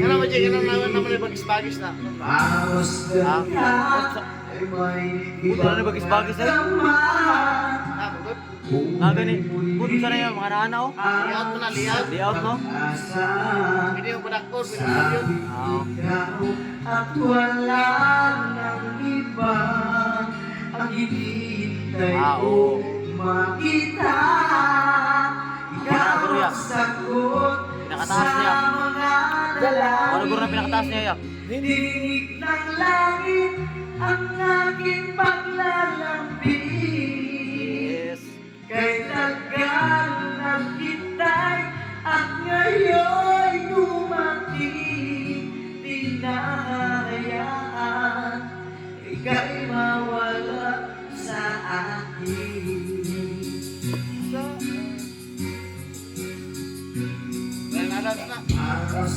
Ano ba dyan? Ano naman yung bagis-bagis na? Ha? Puto na bagis-bagis na yun. Bukod? Gani. Puto sana yun, mga nana oh. Layout mo na, layout. Layout no? Pwede mo padaktor, pwede mo yun. At wala nang iba ang hinihintay ko makita. Ikaw ang sagot Pinakataas sa niya. mga Ano guro na dalangin. pinakataas niya yak? Dinig ng langit ang aking paglalambing. Yes. Kay tagal na kita'y at ngayon'y dumating. Di na hayaan ika'y mawala sa akin. Nada na. Aras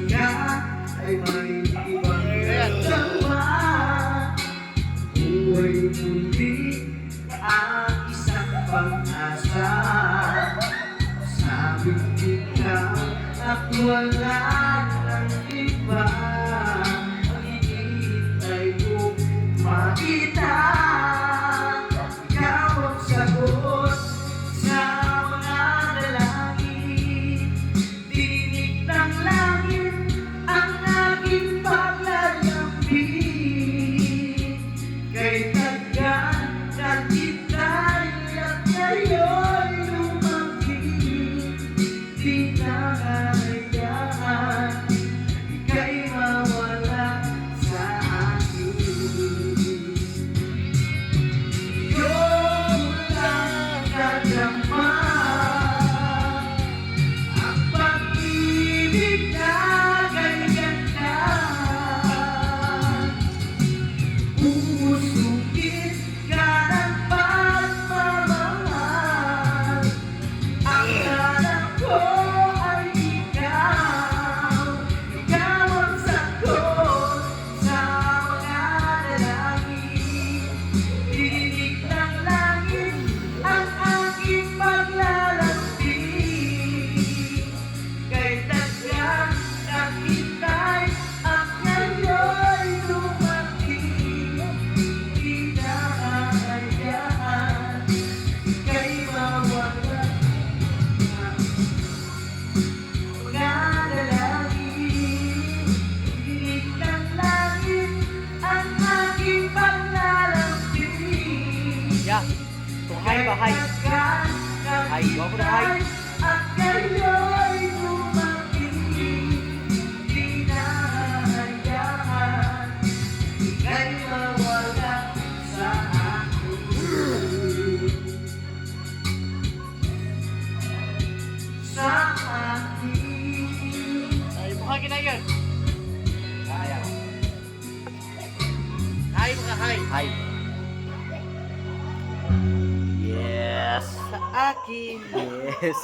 ka ay may ibang kasama. Buhay muli ang isang pag-asa. Sabi ikaw at wala nang iba ang hinihintay ko makita. Ikaw ang sagot sa mga dalangin. Dinig ng langit ang aking paglalambing. Kay tagal na kita'y at ngayon'y lumambing. Di na hayaan ika'y mawala sa akin. Iyong lang nadama ang pag-ibig na ganyan ka. Umusukit ka ng pagmamahal. Ang hanap ko ay ikaw. Ikaw ang sagot sa mga dalangin. Dinig ng langit ang aking paglalambing. Kay tagal na kita'y at ngayon'y dumating. Di na hayaan ika'y mawala sa mga dalangin. Dinig ng langit ang aking paglalambing. Ya. Ito high ba? High. High. Gawa ko na high. At kayo'y dumating. Di na hayaan ika'y mawala sa akin. Sa akin. Ay, mukha kinayon. Kaya. Hay mo ka, hay. Hi. Yes. Sa akin. Yes.